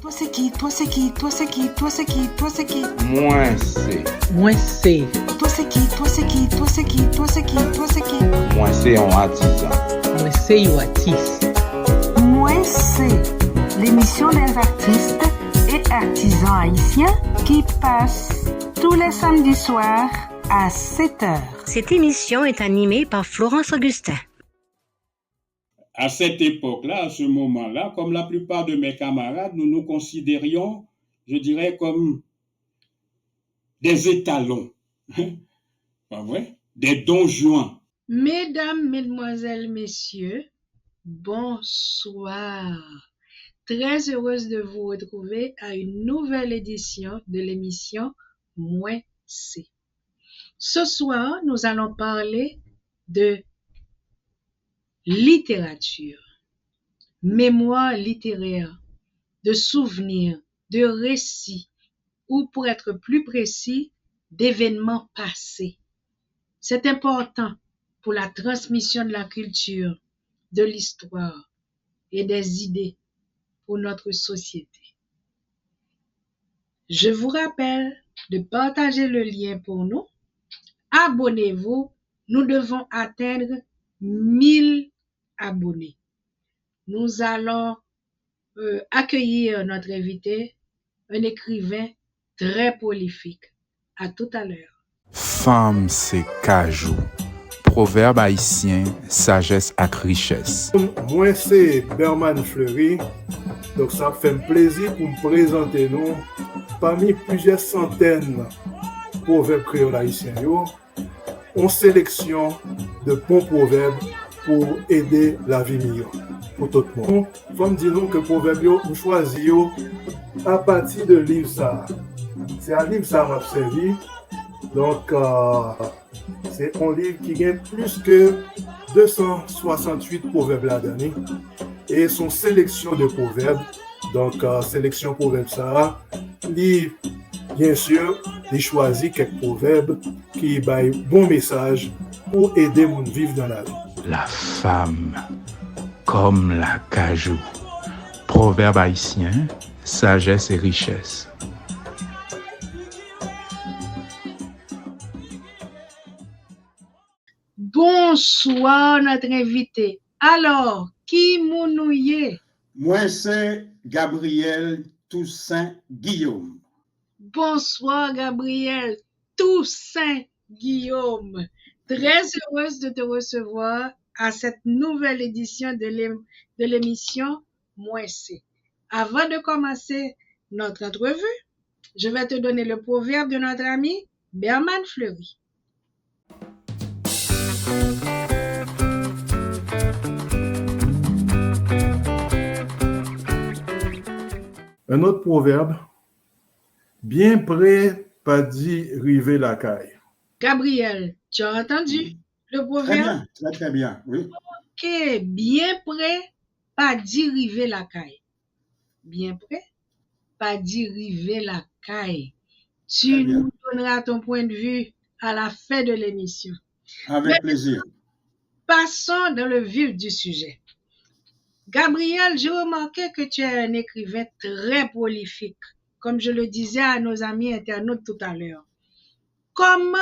Toi c'est qui? Toi c'est qui? Toi c'est qui? Toi c'est qui? Toi c'est qui? Moi c'est. Moi c'est. Toi c'est qui? Toi c'est qui? Toi c'est qui? Toi c'est qui? Toi c'est qui? Moi c'est un artisan. Moi c'est un artiste. Moi c'est l'émission des artistes et artisans haïtiens qui passe tous les samedis soirs à 7h. Cette émission est animée par Florence Augustin. À cette époque-là, à ce moment-là, comme la plupart de mes camarades, nous nous considérions, je dirais, comme des étalons. Pas vrai? Des Don Juan. Mesdames, Mesdemoiselles, Messieurs, bonsoir. Très heureuse de vous retrouver à une nouvelle édition de l'émission Moi c'est. Ce soir, nous allons parler de littérature, mémoire littéraire, de souvenirs, de récits, ou pour être plus précis, d'événements passés. C'est important pour la transmission de la culture, de l'histoire et des idées pour notre société. Je vous rappelle de partager le lien pour nous. Abonnez-vous, nous devons atteindre 1000 abonnés. Nous allons accueillir notre invité, un écrivain très prolifique. À tout à l'heure. Femme, c'est cajou. Proverbe haïtien, sagesse ak richesse. Moi, c'est Berman Fleury. Donc, ça fait un plaisir pour me présenter nous parmi plusieurs centaines de proverbes créoles haïtiens. On sélection de bons proverbes pour aider la vie meilleure pour tout le monde. Il faut me dire que proverbes, on choisit à partir de livre ça. C'est un livre ça m'a servi. Donc, c'est un livre qui gagne plus que 268 proverbes là-dedans. Et son sélection de proverbes, donc sélection proverbes ça, livre, bien sûr, il choisit quelques proverbes qui baillent bon message pour aider mon vivre dans la vie. La femme, comme la cajou. Proverbe haïtien, sagesse et richesse. Bonsoir, notre invité. Alors, qui mounouye? Moi, c'est Gabriel Toussaint Guillaume. Bonsoir, Gabriel Toussaint Guillaume. Très heureuse de te recevoir à cette nouvelle édition de l'émission Moi c'est. Avant de commencer notre entrevue, je vais te donner le proverbe de notre ami Berman Fleury. Un autre proverbe, bien près, pas dit river la caille. Gabriel, tu as entendu le proverbe? Très bien, très bien, oui. Ok, bien près, pas dit river la caille. Bien près, pas dit river la caille. Tu nous donneras ton point de vue à la fin de l'émission. Avec plaisir. Passons dans le vif du sujet. Gabriel, j'ai remarqué que tu es un écrivain très prolifique, comme je le disais à nos amis internautes tout à l'heure. Comment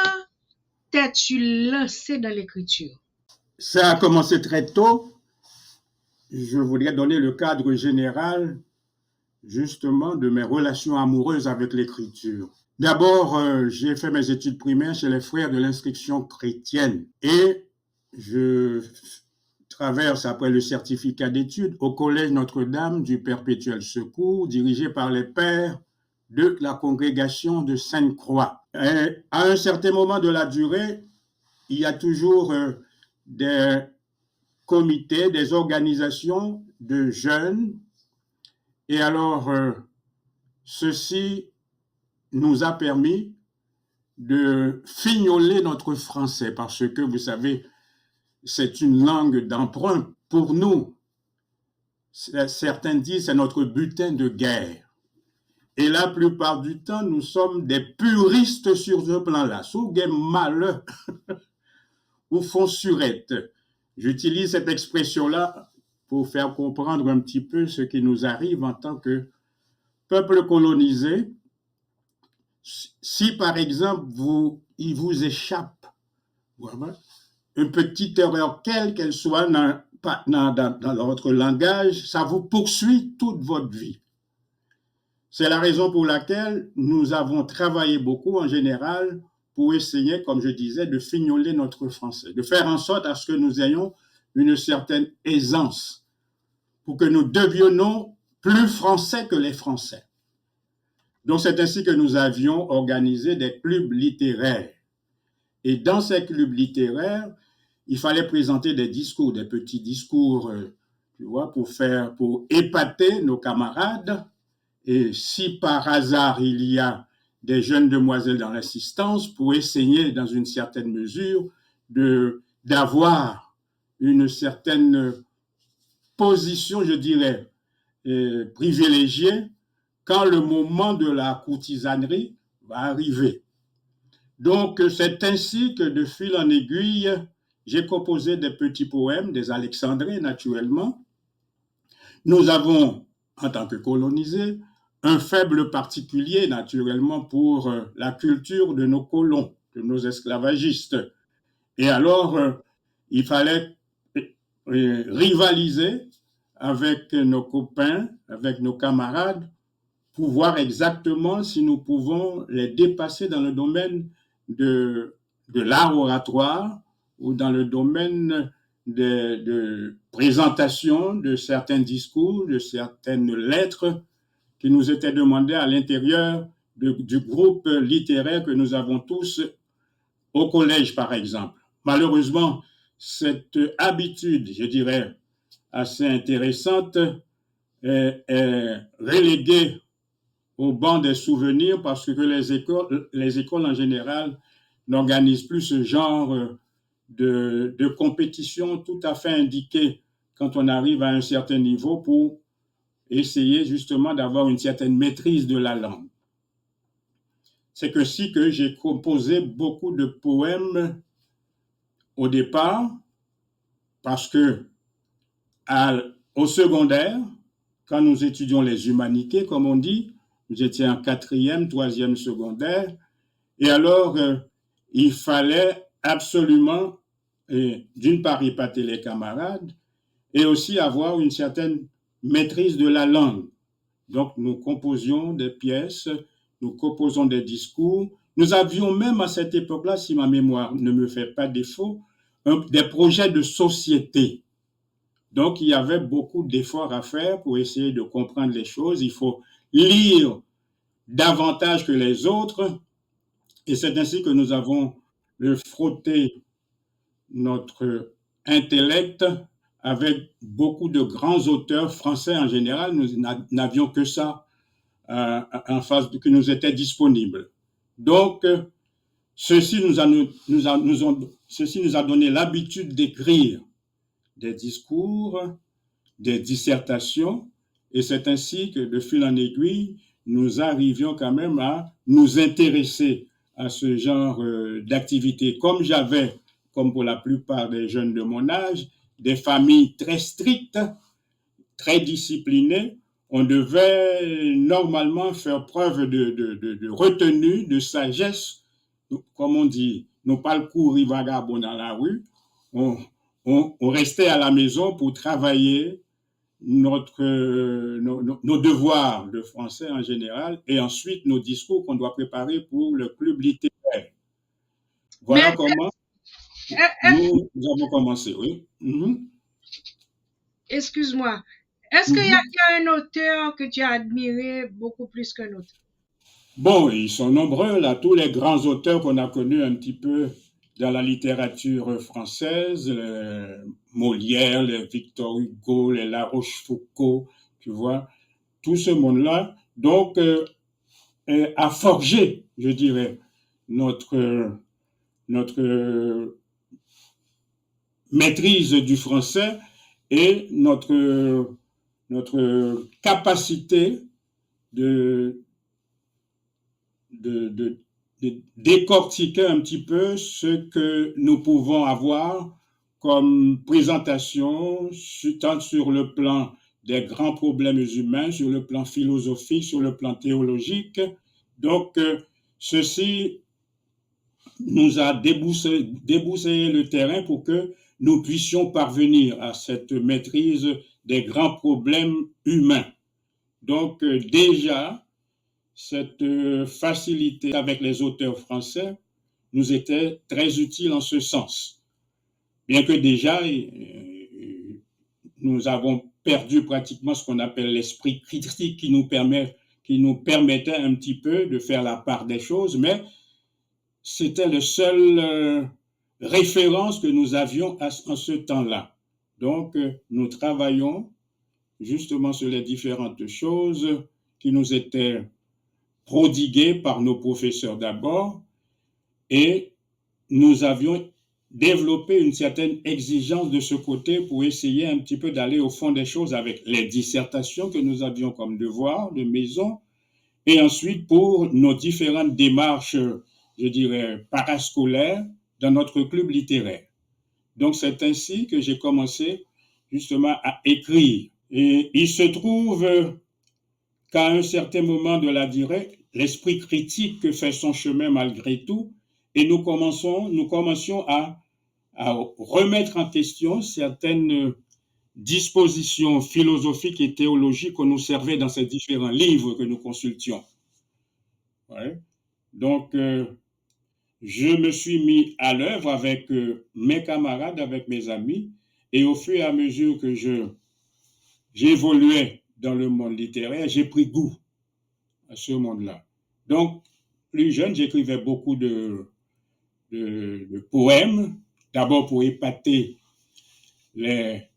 t'es-tu lancé dans l'écriture? Ça a commencé très tôt. Je voudrais donner le cadre général, justement, de mes relations amoureuses avec l'écriture. D'abord, j'ai fait mes études primaires chez les frères de l'instruction chrétienne et je traverse après le certificat d'études au collège Notre-Dame du Perpétuel Secours, dirigé par les pères de la congrégation de Sainte-Croix. Et à un certain moment de la durée, il y a toujours des comités, des organisations de jeunes. Et alors, ceci nous a permis de fignoler notre français parce que, vous savez, c'est une langue d'emprunt pour nous. Certains disent c'est notre butin de guerre. Et la plupart du temps, nous sommes des puristes sur ce plan-là. Sous malheur ou font surette. J'utilise cette expression-là pour faire comprendre un petit peu ce qui nous arrive en tant que peuple colonisé, si par exemple il vous échappe voilà, une petite erreur, quelle qu'elle soit dans votre langage, ça vous poursuit toute votre vie. C'est la raison pour laquelle nous avons travaillé beaucoup en général pour essayer, comme je disais, de fignoler notre français, de faire en sorte à ce que nous ayons une certaine aisance, pour que nous devenions plus français que les Français. Donc c'est ainsi que nous avions organisé des clubs littéraires. Et dans ces clubs littéraires, il fallait présenter des discours, des petits discours, tu vois, pour épater nos camarades. Et si par hasard il y a des jeunes demoiselles dans l'assistance, pour essayer dans une certaine mesure d'avoir une certaine position, je dirais, privilégiée quand le moment de la courtisanerie va arriver. Donc c'est ainsi que de fil en aiguille, j'ai composé des petits poèmes, des alexandrins naturellement. Nous avons, en tant que colonisés, un faible particulier, naturellement, pour la culture de nos colons, de nos esclavagistes. Et alors, il fallait rivaliser avec nos copains, avec nos camarades, pour voir exactement si nous pouvons les dépasser dans le domaine de l'art oratoire ou dans le domaine de présentation de certains discours, de certaines lettres qui nous étaient demandées à l'intérieur du groupe littéraire que nous avons tous au collège, par exemple. Malheureusement, cette habitude, je dirais, assez intéressante, est reléguée au banc des souvenirs parce que les écoles en général n'organisent plus ce genre de compétition tout à fait indiquée quand on arrive à un certain niveau pour essayer justement d'avoir une certaine maîtrise de la langue. C'est ainsi que j'ai composé beaucoup de poèmes au départ parce que au secondaire, quand nous étudions les humanités, comme on dit, nous étions en 4e, 3e secondaire, et alors il fallait absolument, d'une part, épater les camarades, et aussi avoir une certaine maîtrise de la langue. Donc, nous composions des pièces, nous composons des discours. Nous avions même à cette époque-là, si ma mémoire ne me fait pas défaut, des projets de société. Donc, il y avait beaucoup d'efforts à faire pour essayer de comprendre les choses. Il faut lire davantage que les autres. Et c'est ainsi que nous avons frotté notre intellect avec beaucoup de grands auteurs français en général. Nous n'avions que ça en face qui nous était disponible. Donc, ceci nous a donné l'habitude d'écrire des discours, des dissertations, et c'est ainsi que de fil en aiguille, nous arrivions quand même à nous intéresser à ce genre d'activité. Comme j'avais, comme pour la plupart des jeunes de mon âge, des familles très strictes, très disciplinées, on devait normalement faire preuve de retenue, de sagesse, comme on dit, non pas le courir vagabond dans la rue, on restait à la maison pour travailler nos devoirs de français en général et ensuite nos discours qu'on doit préparer pour le club littéraire. Voilà comment nous avons commencé, oui. Excuse-moi. Est-ce qu'il y a un auteur que tu as admiré beaucoup plus qu'un autre? Bon, ils sont nombreux, là, tous les grands auteurs qu'on a connus un petit peu dans la littérature française, Molière, les Victor Hugo, les La Rochefoucauld, tu vois, tout ce monde-là, donc, a forgé, je dirais, notre maîtrise du français et notre capacité de décortiquer un petit peu ce que nous pouvons avoir comme présentation, tant sur le plan des grands problèmes humains sur le plan philosophique, sur le plan théologique. Donc, ceci nous a déboussé le terrain pour que nous puissions parvenir à cette maîtrise des grands problèmes humains. Donc, déjà, cette facilité avec les auteurs français nous était très utile en ce sens. Bien que déjà, nous avons perdu pratiquement ce qu'on appelle l'esprit critique qui nous permettait un petit peu de faire la part des choses, mais c'était le seul référence que nous avions en ce temps-là. Donc, nous travaillons justement sur les différentes choses qui nous étaient prodiguées par nos professeurs d'abord, et nous avions développé une certaine exigence de ce côté pour essayer un petit peu d'aller au fond des choses avec les dissertations que nous avions comme devoir de maison, et ensuite pour nos différentes démarches, je dirais, parascolaires dans notre club littéraire. Donc, c'est ainsi que j'ai commencé justement à écrire. Et il se trouve qu'à un certain moment de la durée, l'esprit critique fait son chemin malgré tout, et nous commencions à remettre en question certaines dispositions philosophiques et théologiques que nous servaient dans ces différents livres que nous consultions. Ouais. Donc, je me suis mis à l'œuvre avec mes camarades, avec mes amis, et au fur et à mesure que j'évoluais dans le monde littéraire, j'ai pris goût à ce monde-là. Donc, plus jeune, j'écrivais beaucoup de poèmes, d'abord pour épater les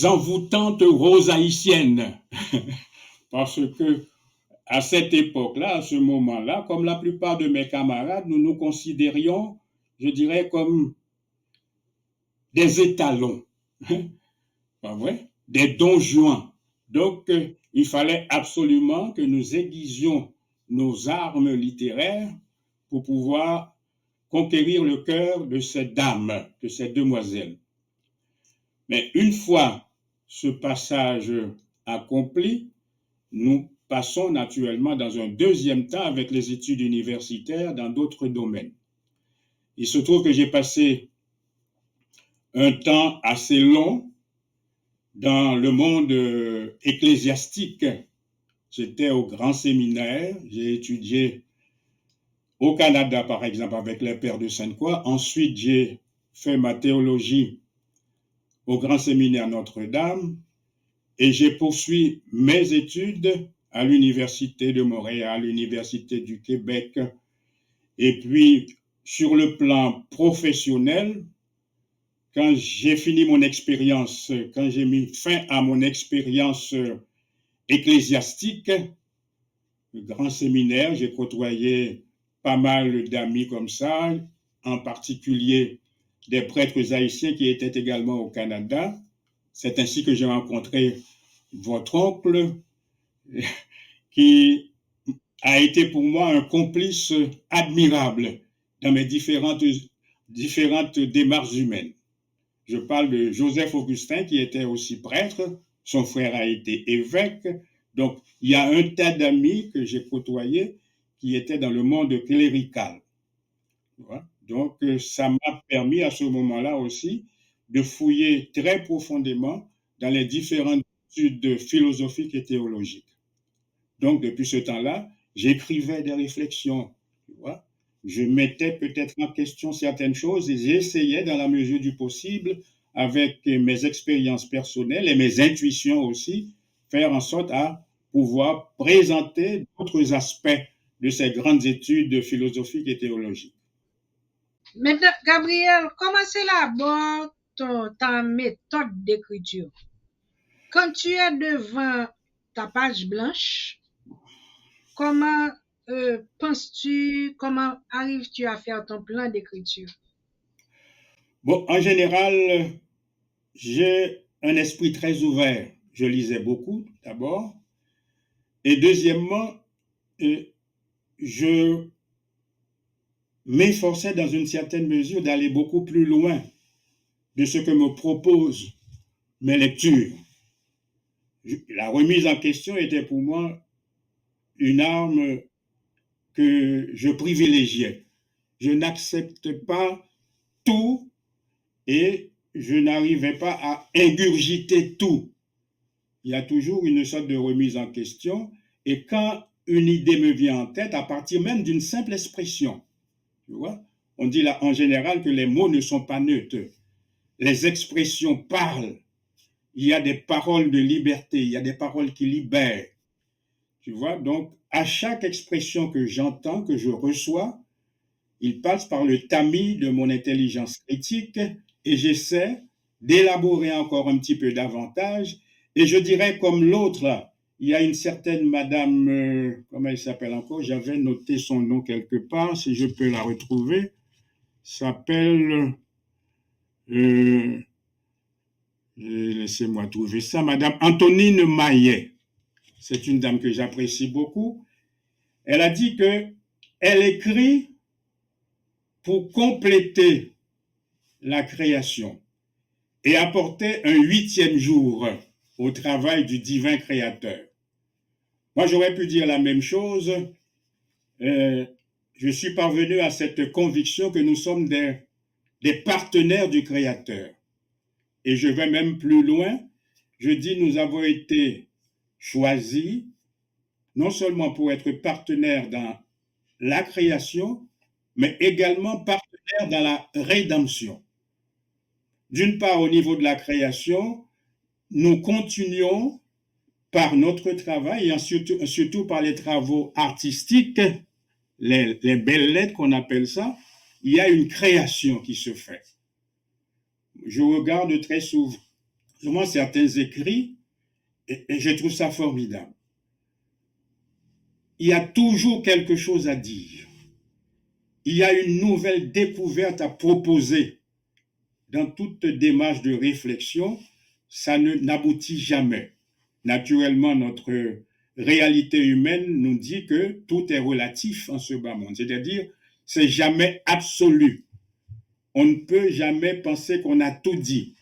envoûtantes roses haïtiennes, parce que à cette époque-là, à ce moment-là, comme la plupart de mes camarades, nous nous considérions, je dirais, comme des étalons, pas vrai? Des Don Juan. Donc, il fallait absolument que nous aiguisions nos armes littéraires pour pouvoir conquérir le cœur de ces dames, de ces demoiselles. Mais une fois ce passage accompli, nous passons naturellement dans un deuxième temps avec les études universitaires dans d'autres domaines. Il se trouve que j'ai passé un temps assez long dans le monde ecclésiastique. J'étais au grand séminaire, j'ai étudié au Canada, par exemple, avec les pères de Sainte-Croix. Ensuite, j'ai fait ma théologie au grand séminaire Notre-Dame et j'ai poursuivi mes études à l'Université de Montréal, à l'Université du Québec. Et puis, sur le plan professionnel, quand j'ai fini mon expérience, quand j'ai mis fin à mon expérience ecclésiastique, le grand séminaire, j'ai côtoyé pas mal d'amis comme ça, en particulier des prêtres haïtiens qui étaient également au Canada. C'est ainsi que j'ai rencontré votre oncle, qui a été pour moi un complice admirable dans mes différentes démarches humaines. Je parle de Joseph Augustin, qui était aussi prêtre, son frère a été évêque. Donc, il y a un tas d'amis que j'ai côtoyés qui étaient dans le monde clérical. Donc, ça m'a permis à ce moment-là aussi de fouiller très profondément dans les différentes études philosophiques et théologiques. Donc, depuis ce temps-là, j'écrivais des réflexions, tu vois. Je mettais peut-être en question certaines choses et j'essayais, dans la mesure du possible, avec mes expériences personnelles et mes intuitions aussi, faire en sorte à pouvoir présenter d'autres aspects de ces grandes études philosophiques et théologiques. Maintenant, Gabriel, comment c'est là-bas ta méthode d'écriture? Quand tu es devant ta page blanche, comment penses-tu, comment arrives-tu à faire ton plan d'écriture? Bon, en général, j'ai un esprit très ouvert. Je lisais beaucoup, d'abord. Et deuxièmement, je m'efforçais dans une certaine mesure d'aller beaucoup plus loin de ce que me proposent mes lectures. La remise en question était pour moi une arme que je privilégiais. Je n'accepte pas tout et je n'arrivais pas à ingurgiter tout. Il y a toujours une sorte de remise en question. Et quand une idée me vient en tête, à partir même d'une simple expression, tu vois, on dit là, en général que les mots ne sont pas neutres. Les expressions parlent. Il y a des paroles de liberté, il y a des paroles qui libèrent. Tu vois, donc à chaque expression que j'entends, que je reçois, il passe par le tamis de mon intelligence critique et j'essaie d'élaborer encore un petit peu davantage. Et je dirais comme l'autre, là, il y a une certaine madame, comment elle s'appelle encore? J'avais noté son nom quelque part, si je peux la retrouver. S'appelle, laissez-moi trouver ça, madame Antonine Maillet. C'est une dame que j'apprécie beaucoup. Elle a dit que elle écrit pour compléter la création et apporter un 8e jour au travail du divin créateur. Moi, j'aurais pu dire la même chose. Je suis parvenu à cette conviction que nous sommes des partenaires du créateur. Et je vais même plus loin. Je dis, nous avons été choisis non seulement pour être partenaires dans la création, mais également partenaires dans la rédemption. D'une part, au niveau de la création, nous continuons par notre travail et surtout par les travaux artistiques, les belles lettres qu'on appelle ça, il y a une création qui se fait. Je regarde très souvent certains écrits et je trouve ça formidable. Il y a toujours quelque chose à dire. Il y a une nouvelle découverte à proposer. Dans toute démarche de réflexion, ça n'aboutit jamais. Naturellement, notre réalité humaine nous dit que tout est relatif en ce bas monde. C'est-à-dire, c'est jamais absolu. On ne peut jamais penser qu'on a tout dit.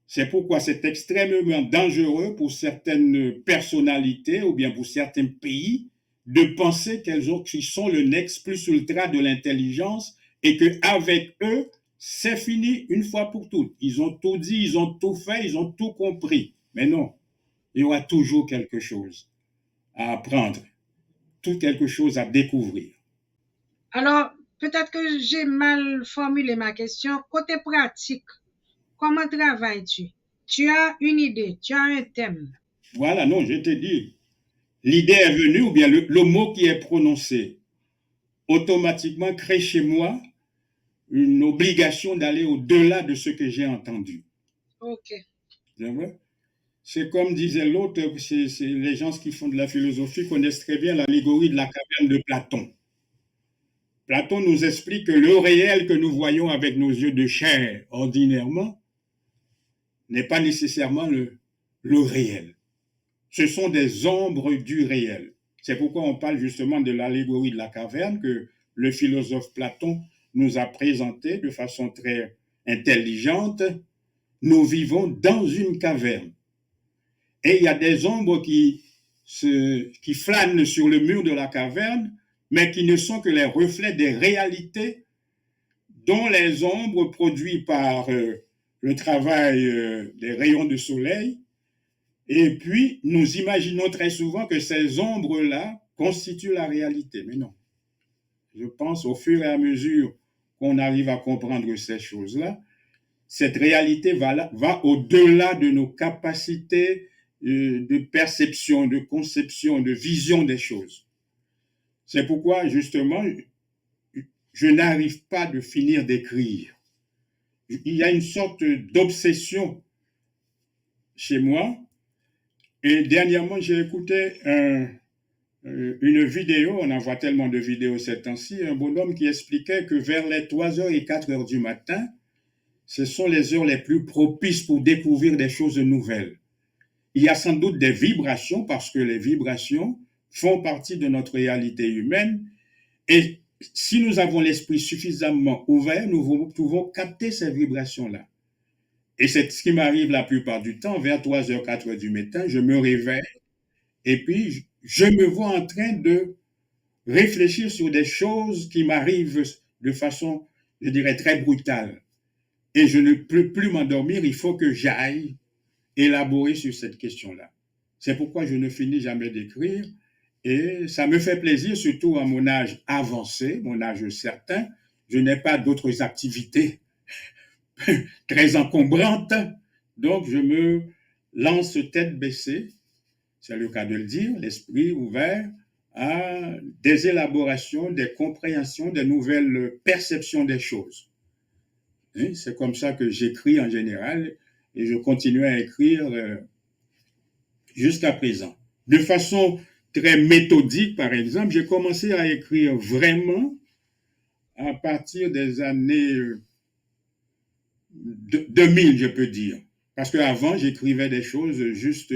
C'est pourquoi c'est extrêmement dangereux pour certaines personnalités ou bien pour certains pays de penser qu'ils sont le next plus ultra de l'intelligence et qu'avec eux, c'est fini une fois pour toutes. Ils ont tout dit, ils ont tout fait, ils ont tout compris. Mais non, il y aura toujours quelque chose à apprendre, tout quelque chose à découvrir. Alors, peut-être que j'ai mal formulé ma question. Côté pratique, comment travailles-tu? Tu as une idée, tu as un thème. Voilà, non, je t'ai dit. L'idée est venue, ou bien le mot qui est prononcé, automatiquement crée chez moi une obligation d'aller au-delà de ce que j'ai entendu. Ok. C'est comme disait l'autre, c'est les gens qui font de la philosophie connaissent très bien l'allégorie de la caverne de Platon. Platon nous explique que le réel que nous voyons avec nos yeux de chair ordinairement n'est pas nécessairement le réel. Ce sont des ombres du réel. C'est pourquoi on parle justement de l'allégorie de la caverne que le philosophe Platon nous a présenté de façon très intelligente. Nous vivons dans une caverne. Et il y a des ombres qui flânent sur le mur de la caverne, mais qui ne sont que les reflets des réalités dont les ombres produites par le travail des rayons de soleil. Et puis, nous imaginons très souvent que ces ombres-là constituent la réalité. Mais non. Je pense au fur et à mesure qu'on arrive à comprendre ces choses-là, cette réalité va au-delà de nos capacités de perception, de conception, de vision des choses. C'est pourquoi, justement, je n'arrive pas de finir d'écrire. Il y a une sorte d'obsession chez moi. Et dernièrement, j'ai écouté une vidéo, on en voit tellement de vidéos ces temps-ci, un bonhomme qui expliquait que vers les 3h et 4h du matin, ce sont les heures les plus propices pour découvrir des choses nouvelles. Il y a sans doute des vibrations, parce que les vibrations font partie de notre réalité humaine. Et si nous avons l'esprit suffisamment ouvert, nous pouvons capter ces vibrations-là. Et c'est ce qui m'arrive la plupart du temps, vers 3h, 4h du matin, je me réveille et puis je me vois en train de réfléchir sur des choses qui m'arrivent de façon, je dirais, très brutale. Et je ne peux plus m'endormir, il faut que j'aille élaborer sur cette question-là. C'est pourquoi je ne finis jamais d'écrire et ça me fait plaisir, surtout à mon âge avancé, mon âge certain. Je n'ai pas d'autres activités très encombrantes, donc je me lance tête baissée, c'est le cas de le dire, l'esprit ouvert à des élaborations, des compréhensions, des nouvelles perceptions des choses. C'est comme ça que j'écris en général et je continue à écrire jusqu'à présent. De façon très méthodique, par exemple, j'ai commencé à écrire vraiment à partir des années 2000, je peux dire. Parce qu'avant, j'écrivais des choses juste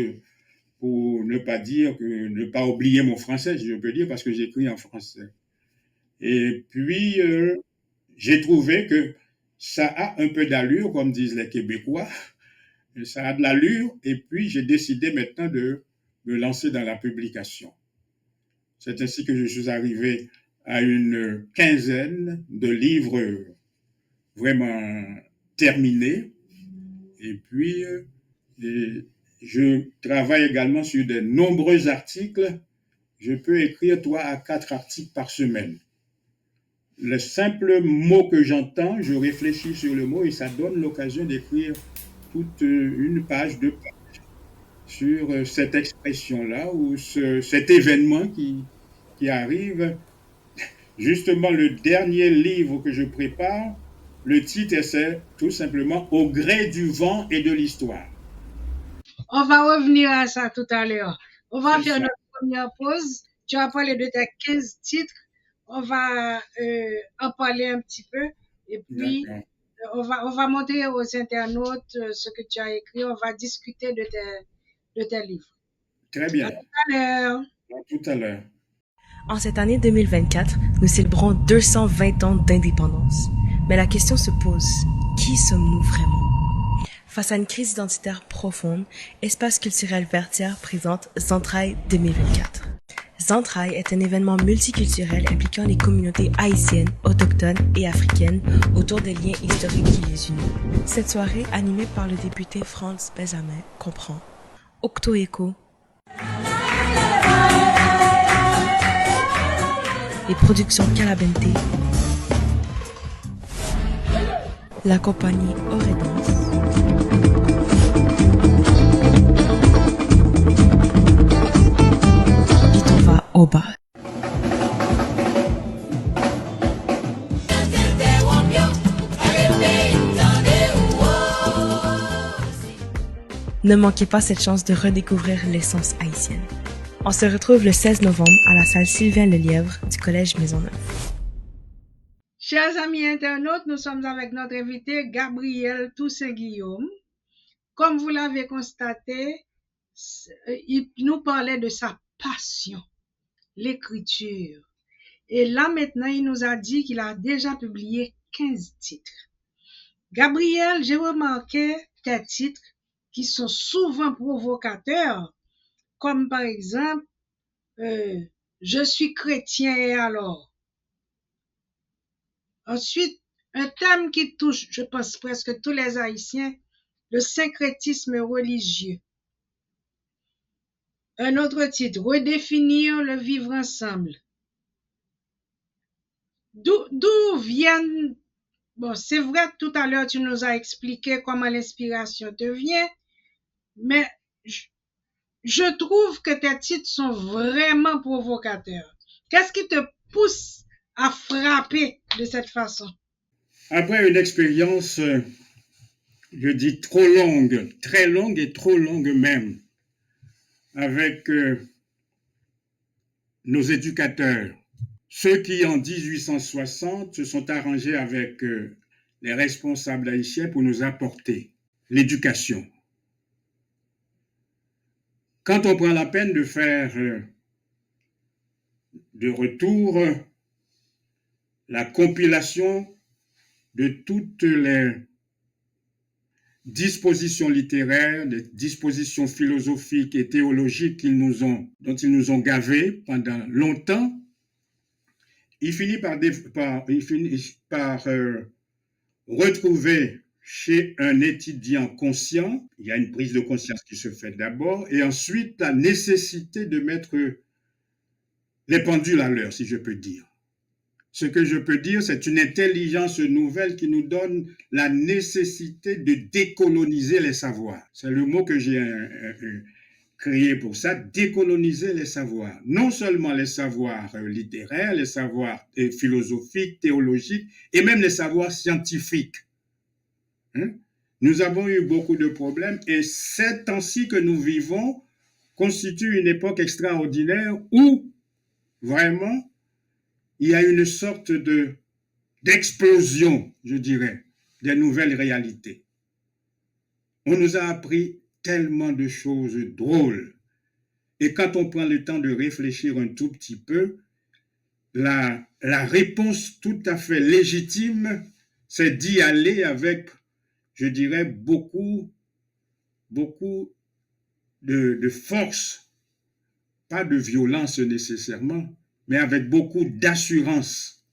pour ne pas dire, ne pas oublier mon français, je peux dire, parce que j'écris en français. Et puis, j'ai trouvé que ça a un peu d'allure, comme disent les Québécois. Ça a de l'allure, et puis j'ai décidé maintenant de me lancer dans la publication. C'est ainsi que je suis arrivé à une quinzaine de livres vraiment terminés. Et puis, je travaille également sur de nombreux articles. Je peux écrire 3 à 4 articles par semaine. Le simple mot que j'entends, je réfléchis sur le mot et ça donne l'occasion d'écrire toute une page, 2 pages sur cette expression-là ou cet événement qui arrive. Justement, le dernier livre que je prépare, le titre, c'est tout simplement « Au gré du vent et de l'histoire ». On va revenir à ça tout à l'heure. On va C'est faire ça. notre première pause. Tu as parlé de tes 15 titres. On va en parler un petit peu. Et puis, D'accord. on va montrer aux internautes ce que tu as écrit. On va discuter de tes livres. Très bien. À tout à l'heure. À tout à l'heure. En cette année 2024, nous célébrons 220 ans d'indépendance. Mais la question se pose, qui sommes-nous vraiment? Face à une crise identitaire profonde, Espace culturel Vertière présente Zentrailles 2024. Zentrailles est un événement multiculturel impliquant les communautés haïtiennes, autochtones et africaines autour des liens historiques qui les unissent. Cette soirée, animée par le député Franz Benjamin, comprend Octoéco, les productions Calabente, la compagnie Oredance, Vitova Oba. Ne manquez pas cette chance de redécouvrir l'essence haïtienne. On se retrouve le 16 novembre à la salle Sylvain Lelièvre du Collège Maisonneuve. Chers amis internautes, nous sommes avec notre invité Gabriel Toussaint-Guillaume. Comme vous l'avez constaté, il nous parlait de sa passion, l'écriture. Et là maintenant, il nous a dit qu'il a déjà publié 15 titres. Gabriel, j'ai remarqué tes titres qui sont souvent provocateurs, comme par exemple Je suis chrétien et alors. Ensuite, un thème qui touche, je pense, presque tous les Haïtiens, le syncrétisme religieux. Un autre titre, Redéfinir le vivre ensemble. D'où viennent... Bon, c'est vrai que tout à l'heure, tu nous as expliqué comment l'inspiration te vient, mais je trouve que tes titres sont vraiment provocateurs. Qu'est-ce qui te pousse à frapper de cette façon? Après une expérience, je dis trop longue, très longue et trop longue même, avec nos éducateurs, ceux qui en 1860 se sont arrangés avec les responsables haïtiens pour nous apporter l'éducation. Quand on prend la peine de faire de retour la compilation de toutes dispositions littéraires, des dispositions philosophiques et théologiques dont ils nous ont gavés pendant longtemps, il finit par retrouver chez un étudiant conscient, il y a une prise de conscience qui se fait d'abord, et ensuite la nécessité de mettre les pendules à l'heure, si je peux dire. Ce que je peux dire, c'est une intelligence nouvelle qui nous donne la nécessité de décoloniser les savoirs. C'est le mot que j'ai créé pour ça, décoloniser les savoirs. Non seulement les savoirs littéraires, les savoirs philosophiques, théologiques, et même les savoirs scientifiques. Nous avons eu beaucoup de problèmes, et ces temps-ci que nous vivons constitue une époque extraordinaire où, vraiment, il y a une sorte d'explosion, je dirais, des nouvelles réalités. On nous a appris tellement de choses drôles. Et quand on prend le temps de réfléchir un tout petit peu, la réponse tout à fait légitime, c'est d'y aller avec, je dirais, beaucoup de force, pas de violence nécessairement, mais avec beaucoup d'assurance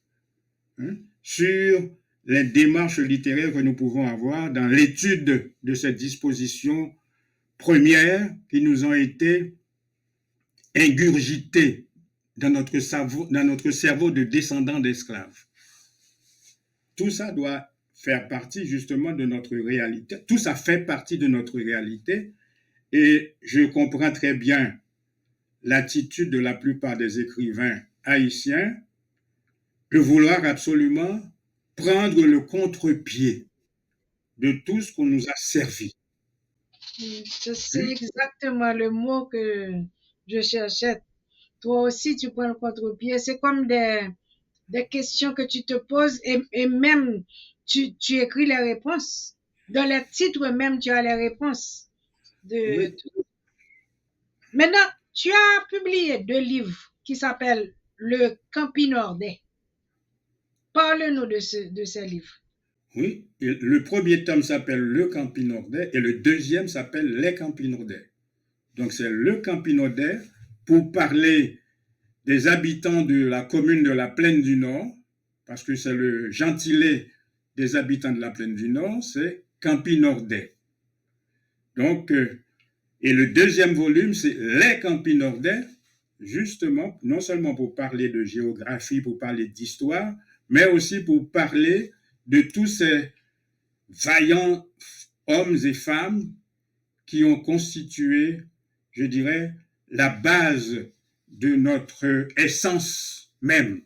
sur les démarches littéraires que nous pouvons avoir dans l'étude de ces dispositions premières qui nous ont été ingurgitées dans notre cerveau de descendants d'esclaves. Tout ça doit faire partie justement de notre réalité. Tout ça fait partie de notre réalité et je comprends très bien l'attitude de la plupart des écrivains haïtiens de vouloir absolument prendre le contre-pied de tout ce qu'on nous a servi. C'est exactement le mot que je cherchais. Toi aussi, tu prends le contre-pied. C'est comme des questions que tu te poses et même tu écris les réponses. Dans les titres même, tu as les réponses. Oui. Maintenant, tu as publié 2 livres qui s'appellent Le Campinordais. Parle-nous de ces livres. Oui, et le premier tome s'appelle Le Campinordais et le deuxième s'appelle Les Campinordais. Donc c'est Le Campinordais pour parler des habitants de la commune de la Plaine du Nord, parce que c'est le gentilé des habitants de la Plaine du Nord, c'est Campinordais. Donc, et le deuxième volume, c'est Les Campinordais, justement, non seulement pour parler de géographie, pour parler d'histoire, mais aussi pour parler de tous ces vaillants hommes et femmes qui ont constitué, je dirais, la base de notre essence même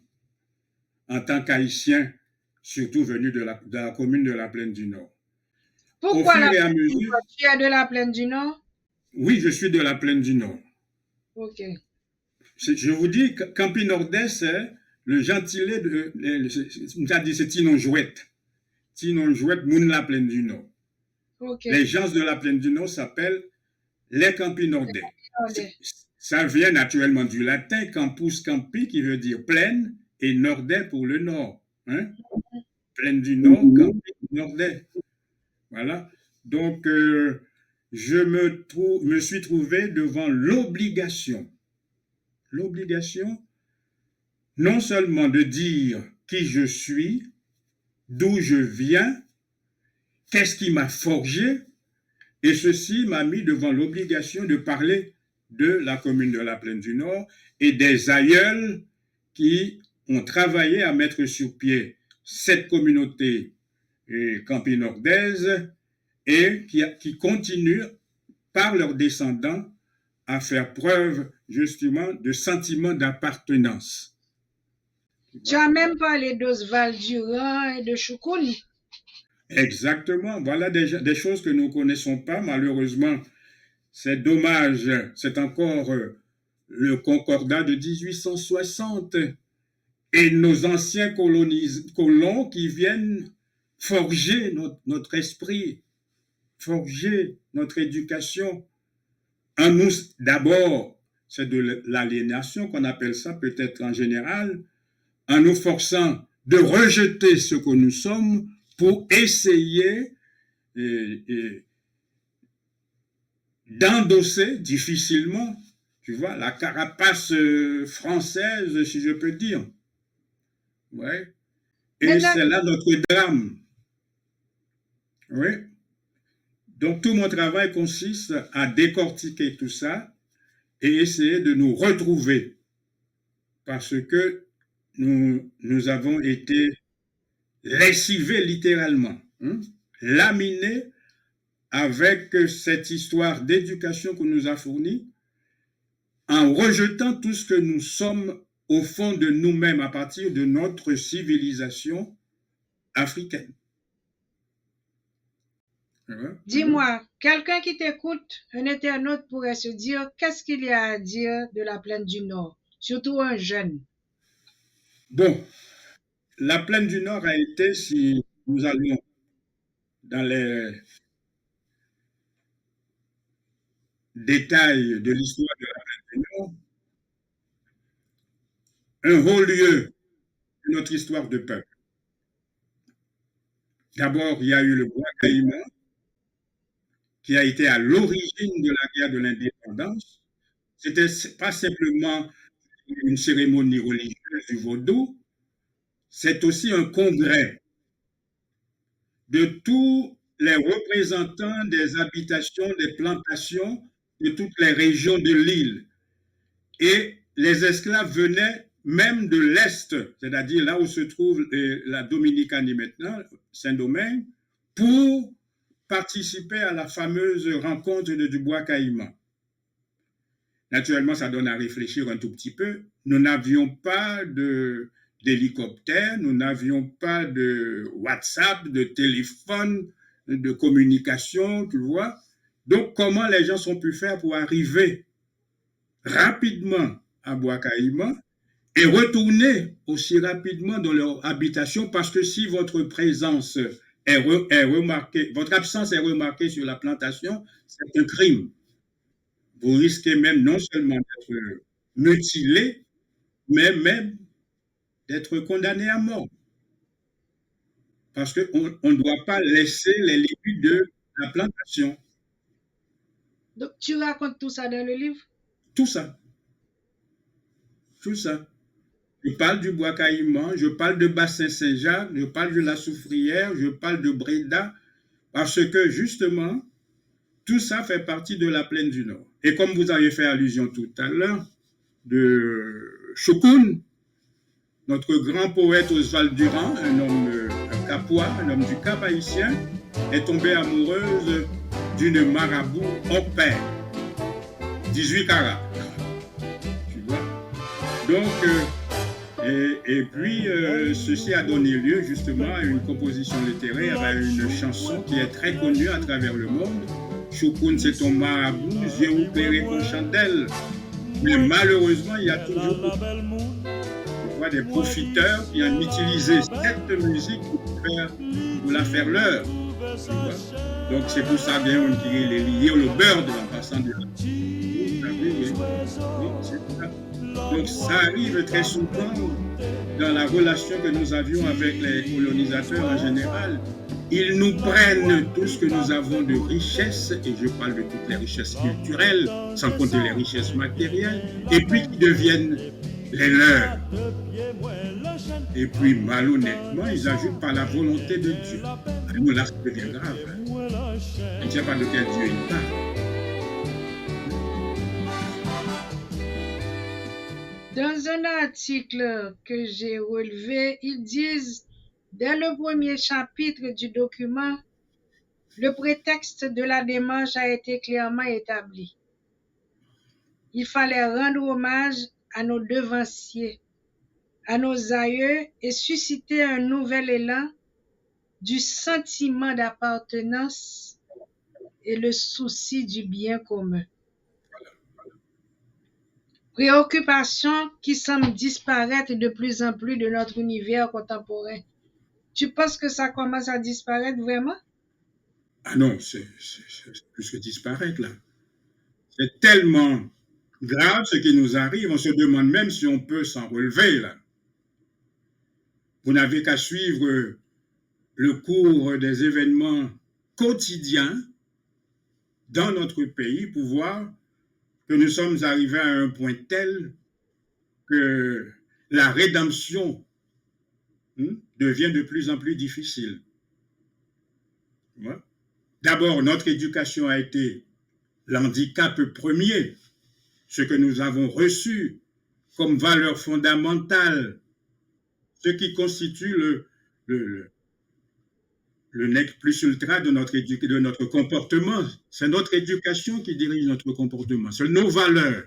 en tant qu'Haïtiens, surtout venus de la commune de la Plaine du Nord. Pourquoi tu es de la Plaine du Nord? Oui, je suis de la Plaine du Nord. Ok. Je vous dis, Campinordais, c'est le gentilé c'est Tinon Jouette. Tinon Jouette, moun la Plaine du Nord. Okay. Les gens de la Plaine du Nord s'appellent les Campinordais. Ça vient naturellement du latin campus campi, qui veut dire plaine, et nordais pour le nord. Plaine du Nord, campi, nordais. Voilà. Donc, je me suis trouvé devant l'obligation non seulement de dire qui je suis, d'où je viens, qu'est-ce qui m'a forgé, et ceci m'a mis devant l'obligation de parler de la commune de la Plaine du Nord et des aïeuls qui ont travaillé à mettre sur pied cette communauté campinordaise et qui continuent par leurs descendants à faire preuve justement de sentiment d'appartenance. Tu as même parlé d'Oswald Durand et de Choukoun. Exactement. Voilà des choses que nous ne connaissons pas. Malheureusement, c'est dommage. C'est encore le Concordat de 1860 et nos anciens colons qui viennent forger notre esprit, forger notre éducation. En nous, d'abord, c'est de l'aliénation qu'on appelle ça peut-être en général, en nous forçant de rejeter ce que nous sommes pour essayer d'endosser difficilement, tu vois, la carapace française, si je peux dire. Ouais. Et Maintenant, c'est là notre drame. Oui. Donc, tout mon travail consiste à décortiquer tout ça et essayer de nous retrouver parce que nous avons été lessivés littéralement, hein, laminés avec cette histoire d'éducation qu'on nous a fournie en rejetant tout ce que nous sommes au fond de nous-mêmes à partir de notre civilisation africaine. dis-moi, quelqu'un qui t'écoute, un internaute pourrait se dire, qu'est-ce qu'il y a à dire de la plaine du Nord, surtout un jeune? Bon, la plaine du Nord a été, si nous allons dans les détails de l'histoire de la plaine du Nord, un haut lieu de notre histoire de peuple. D'abord, il y a eu le Bois Caïman, qui a été à l'origine de la guerre de l'indépendance. C'était pas simplement une cérémonie religieuse du vaudou, c'est aussi un congrès de tous les représentants des habitations, des plantations de toutes les régions de l'île. Et les esclaves venaient même de l'Est, c'est-à-dire là où se trouve la Dominicanie maintenant, Saint-Domingue, pour participer à la fameuse rencontre de Dubois Caïman. Naturellement, ça donne à réfléchir un tout petit peu. Nous n'avions pas d'hélicoptère, nous n'avions pas de WhatsApp, de téléphone, de communication, tu vois. Donc, comment les gens ont pu faire pour arriver rapidement à Bois Caïman et retourner aussi rapidement dans leur habitation, parce que si votre présence est remarquée, votre absence est remarquée sur la plantation, c'est un crime. Vous risquez même non seulement d'être mutilé, mais même d'être condamné à mort. Parce qu'on ne doit pas laisser les limites de la plantation. Donc, tu racontes tout ça dans le livre? Tout ça. Tout ça. Je parle du Bois Caïman, je parle de Bassin Saint-Jacques, je parle de la Soufrière, je parle de Breda, parce que justement, tout ça fait partie de la plaine du Nord. Et comme vous avez fait allusion tout à l'heure de Choukoun, notre grand poète Oswald Durand, un homme capois, un homme du Cap haïtien, est tombé amoureuse d'une marabout hors pair, 18 carats. Tu vois? Donc, et puis, ceci a donné lieu justement à une composition littéraire, à une chanson qui est très connue à travers le monde. Choukoun, c'est ton marabout, yeux éclairés comme chandelle. Mais malheureusement, il y a toujours des profiteurs qui ont utilisé cette musique pour la faire leur. Donc c'est pour ça qu'on dirait les liés au bird en passant de la... Donc ça arrive très souvent dans la relation que nous avions avec les colonisateurs en général. Ils nous prennent tout ce que nous avons de richesses, et je parle de toutes les richesses culturelles, sans compter les richesses matérielles, et puis qui deviennent les leurs. Et puis, malhonnêtement, ils ajoutent par la volonté de Dieu. Nous, là, ça devient grave. Je ne sais pas de quel Dieu il parle. Dans un article que j'ai relevé, ils disent, dès le premier chapitre du document, le prétexte de la démarche a été clairement établi. Il fallait rendre hommage à nos devanciers, à nos aïeux et susciter un nouvel élan du sentiment d'appartenance et le souci du bien commun. Préoccupation qui semble disparaître de plus en plus de notre univers contemporain. Tu penses que ça commence à disparaître vraiment? Ah non, c'est plus que disparaître là. C'est tellement grave ce qui nous arrive, on se demande même si on peut s'en relever là. Vous n'avez qu'à suivre le cours des événements quotidien dans notre pays pour voir que nous sommes arrivés à un point tel que la rédemption devient de plus en plus difficile. Ouais. D'abord, notre éducation a été l'handicap premier, ce que nous avons reçu comme valeur fondamentale, ce qui constitue le nec plus ultra de notre comportement. C'est notre éducation qui dirige notre comportement, c'est nos valeurs.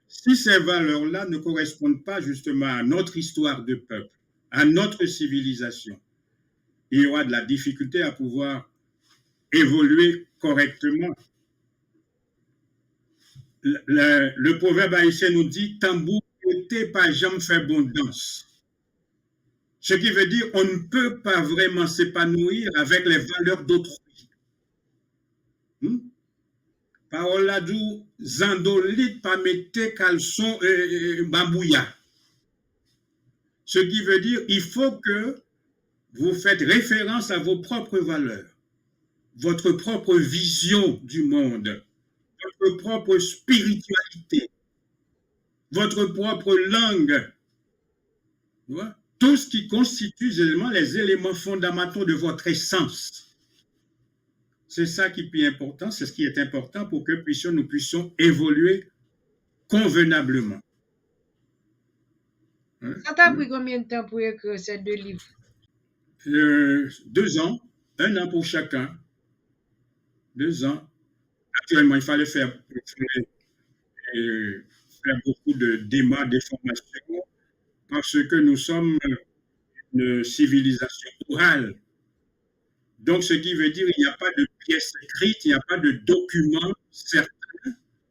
Si ces valeurs-là ne correspondent pas justement à notre histoire de peuple, à notre civilisation, il y aura de la difficulté à pouvoir évoluer correctement. Le proverbe haïtien nous dit « tambour côté pas jamais fait bon danse ». Ce qui veut dire on ne peut pas vraiment s'épanouir avec les valeurs d'autrui. Parole là d'où zandolit pas mette caleçon bambouya. Ce qui veut dire il faut que vous faites référence à vos propres valeurs, votre propre vision du monde, votre propre spiritualité, votre propre langue. Tout ce qui constitue les éléments fondamentaux de votre essence. C'est ça qui est important, c'est ce qui est important pour que nous puissions évoluer convenablement. Ça t'a pris combien de temps pour écrire ces 2 livres? 2 ans, 1 an pour chacun. 2 ans. Actuellement, il fallait faire beaucoup de démarches, de formations, parce que nous sommes une civilisation orale. Donc, ce qui veut dire qu'il n'y a pas de pièce écrite, il n'y a pas de document certain,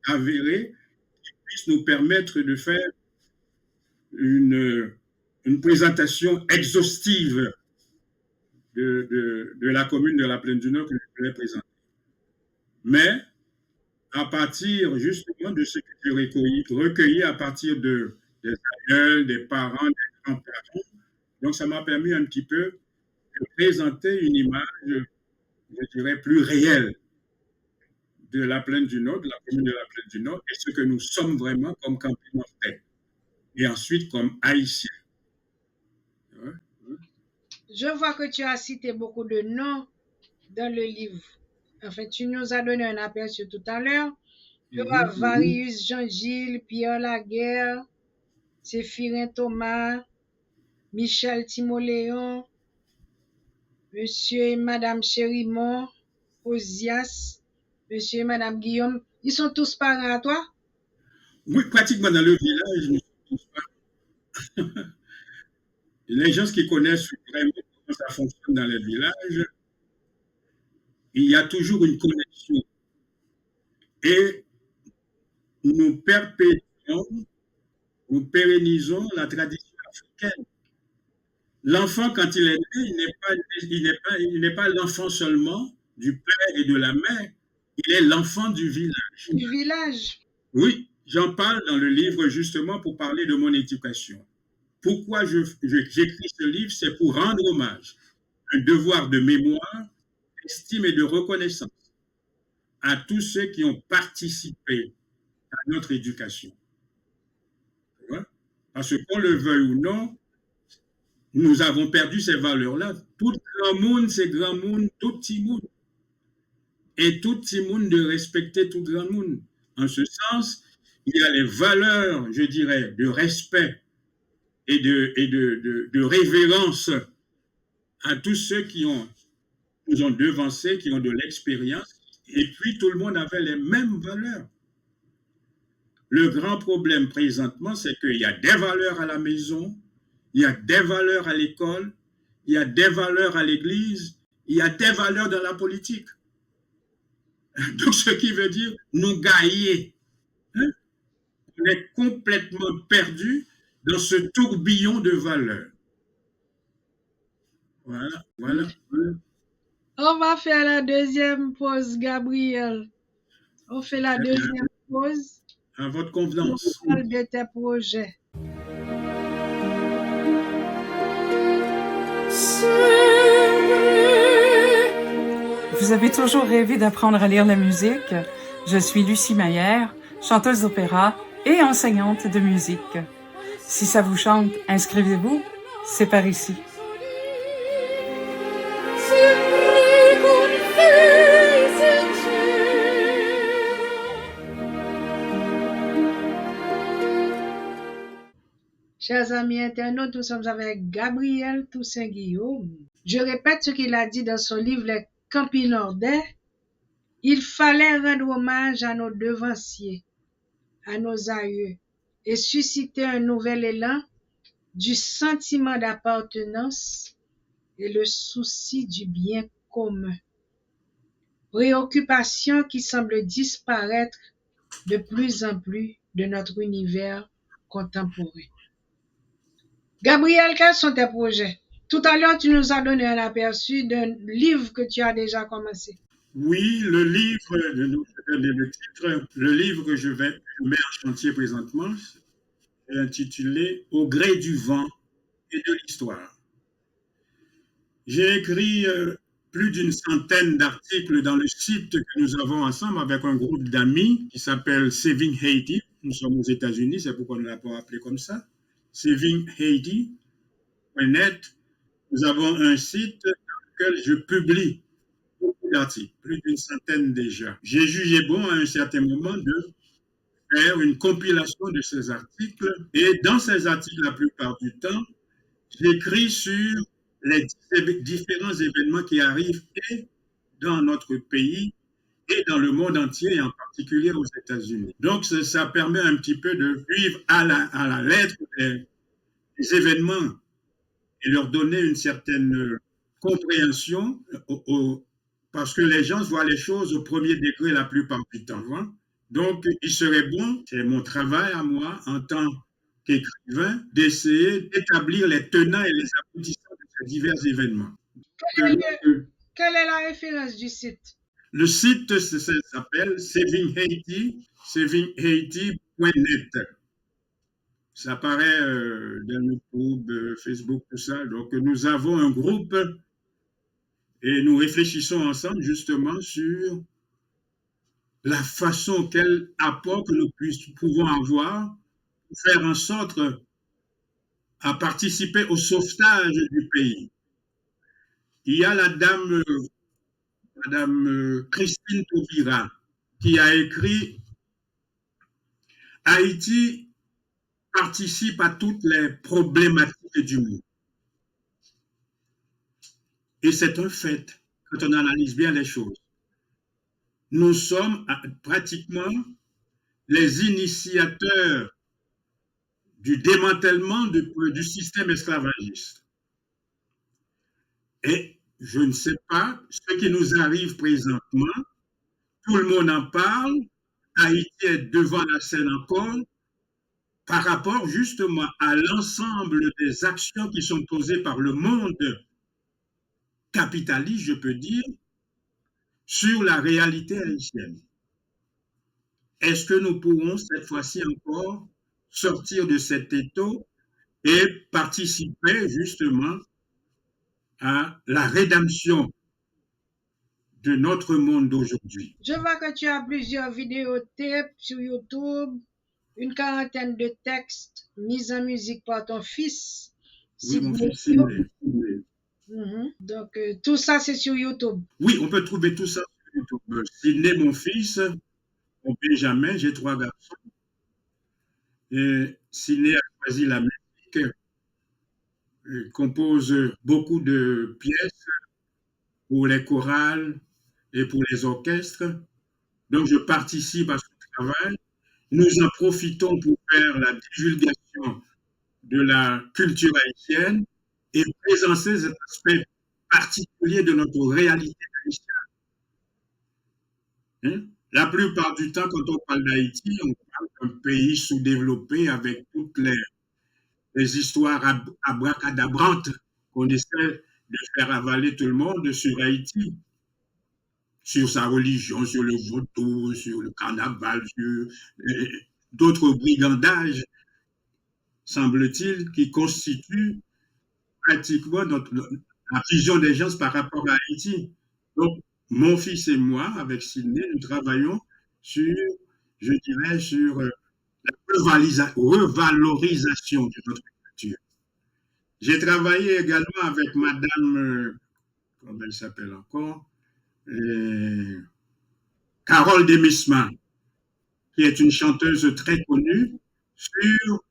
avéré, qui puisse nous permettre de faire une présentation exhaustive de la commune de la Plaine du Nord que je vais présenter. Mais, à partir justement de ce que j'ai recueilli à partir des aïeuls, des parents, des grands-parents, donc ça m'a permis un petit peu de présenter une image, je dirais, plus réelle de la Plaine du Nord, de la commune de la Plaine du Nord, et ce que nous sommes vraiment comme Campinotais, et ensuite comme Haïtiens. Ouais. Je vois que tu as cité beaucoup de noms dans le livre. En fait, tu nous as donné un aperçu tout à l'heure. Il y aura Varius Jean-Gilles, Pierre Laguerre, Séphirin Thomas, Michel Timoléon, Monsieur et Madame Chérimont, Osias, Monsieur et Madame Guillaume. Ils sont tous parents à toi? Oui, pratiquement dans le village, nous sommes tous parents. Les gens qui connaissent vraiment comment ça fonctionne dans les villages, il y a toujours une connexion. Et nous pérennisons la tradition africaine. L'enfant, quand il est né, il n'est pas l'enfant seulement du père et de la mère, il est l'enfant du village. Du village? Oui, j'en parle dans le livre justement pour parler de mon éducation. Pourquoi j'écris ce livre? C'est pour rendre hommage, un devoir de mémoire, d'estime et de reconnaissance à tous ceux qui ont participé à notre éducation. Parce qu'on le veuille ou non, nous avons perdu ces valeurs-là. Tout grand monde, c'est grand monde, tout petit monde. Et tout petit monde de respecter tout grand monde. En ce sens, il y a les valeurs, je dirais, de respect et de révérence à tous ceux qui nous ont devancés, qui ont de l'expérience. Et puis, tout le monde avait les mêmes valeurs. Le grand problème présentement, c'est qu'il y a des valeurs à la maison, il y a des valeurs à l'école, il y a des valeurs à l'église, il y a des valeurs dans la politique. Donc, ce qui veut dire nous gailler. Hein? On est complètement perdu dans ce tourbillon de valeurs. Voilà. On va faire la deuxième pause, Gabriel. On fait la deuxième pause. À votre convenance. On parle de tes projets. Vous Vous avez toujours rêvé d'apprendre à lire la musique? Je suis Lucie Maillère, chanteuse d'opéra et enseignante de musique. Si ça vous chante, inscrivez-vous, c'est par ici. Chers amis internautes, nous sommes avec Gabriel Toussaint-Guillaume. Je répète ce qu'il a dit dans son livre Les Campinordais. Il fallait rendre hommage à nos devanciers, à nos aïeux, et susciter un nouvel élan du sentiment d'appartenance et le souci du bien commun. Préoccupation qui semble disparaître de plus en plus de notre univers contemporain. Gabriel, quels sont tes projets? Tout à l'heure, tu nous as donné un aperçu d'un livre que tu as déjà commencé. Oui, le livre, le titre, le livre que je mets en chantier présentement est intitulé « Au gré du vent et de l'histoire ». J'ai écrit plus d'une centaine d'articles dans le site que nous avons ensemble avec un groupe d'amis qui s'appelle Saving Haiti. Nous sommes aux États-Unis, c'est pourquoi nous l'avons appelé comme ça. SavingHaiti.net. Nous avons un site dans lequel je publie beaucoup d'articles, plus d'une centaine déjà. J'ai jugé bon à un certain moment de faire une compilation de ces articles et dans ces articles, la plupart du temps, j'écris sur les différents événements qui arrivent et dans notre pays et dans le monde entier, et en particulier aux États-Unis. Donc, ça permet un petit peu de suivre à la lettre les événements et leur donner une certaine compréhension parce que les gens voient les choses au premier degré la plupart du temps. Hein? Donc, il serait bon, c'est mon travail à moi en tant qu'écrivain, d'essayer d'établir les tenants et les aboutissants de ces divers événements. Quelle est la référence du site? Le site s'appelle SavingHaiti, SavingHaiti.net. Ça apparaît dans YouTube, Facebook, tout ça. Donc, nous avons un groupe et nous réfléchissons ensemble justement sur la façon, quel apport que nous pouvons avoir pour faire en sorte à participer au sauvetage du pays. Il y a la dame Christine Taubira qui a écrit « Haïti participe à toutes les problématiques du monde. » Et c'est un fait quand on analyse bien les choses. Nous sommes pratiquement les initiateurs du démantèlement du système esclavagiste. Et je ne sais pas ce qui nous arrive présentement. Tout le monde en parle. Haïti est devant la scène encore par rapport justement à l'ensemble des actions qui sont posées par le monde capitaliste, je peux dire, sur la réalité haïtienne. Est-ce que nous pourrons cette fois-ci encore sortir de cet étau et participer justement à la rédemption de notre monde d'aujourd'hui? Je vois que tu as plusieurs vidéotapes sur YouTube, une quarantaine de textes mis en musique par ton fils. Oui, mon fils Sidney. Donc, tout ça, c'est sur YouTube. Oui, on peut trouver tout ça sur YouTube. Sidney, mon fils, mon Benjamin, j'ai 3 garçons. Et Sidney a choisi la musique. Il compose beaucoup de pièces pour les chorales et pour les orchestres. Donc, je participe à ce travail. Nous en profitons pour faire la divulgation de la culture haïtienne et présenter cet aspect particulier de notre réalité haïtienne. La plupart du temps, quand on parle d'Haïti, on parle d'un pays sous-développé avec toutes les histoires abracadabrantes qu'on essaie de faire avaler tout le monde sur Haïti, sur sa religion, sur le vaudou, sur le carnaval, sur d'autres brigandages, semble-t-il, qui constituent pratiquement la vision des gens par rapport à Haïti. Donc, mon fils et moi, avec Sydney, nous travaillons sur, je dirais, sur la revalorisation de notre culture. J'ai travaillé également avec Madame, comment elle s'appelle encore, Carole Demisma, qui est une chanteuse très connue, sur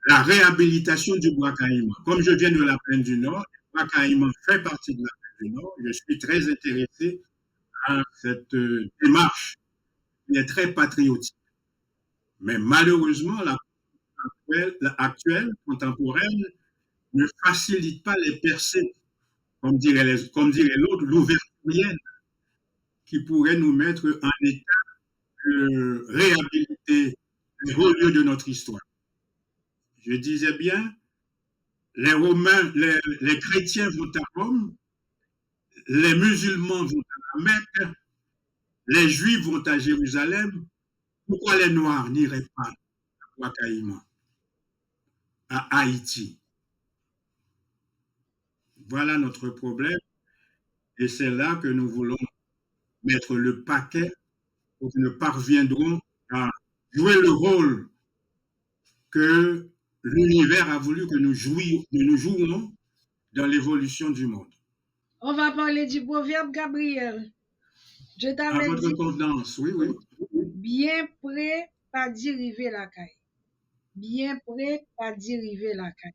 la réhabilitation du bois caïman. Comme je viens de la plaine du Nord, le bois caïman fait partie de la plaine du Nord. Je suis très intéressé à cette démarche qui est très patriotique. Mais malheureusement, la actuelle, contemporaine, ne facilite pas les percées, comme dirait l'autre, l'ouverturienne, qui pourrait nous mettre en état de réhabiliter les hauts lieux de notre histoire. Je disais bien, les Romains, les chrétiens vont à Rome, les musulmans vont à la Mecque, les Juifs vont à Jérusalem. Pourquoi les Noirs n'iraient pas à Ouakaïma, à Haïti? Voilà notre problème. Et c'est là que nous voulons mettre le paquet pour que nous parviendrons à jouer le rôle que l'univers a voulu que nous jouions dans l'évolution du monde. On va parler du proverbe, Gabriel. Je À t'avais votre dit, contenance, oui, oui. bien prêt, pas diriger la caille. Bien prêt, pas diriger la caille.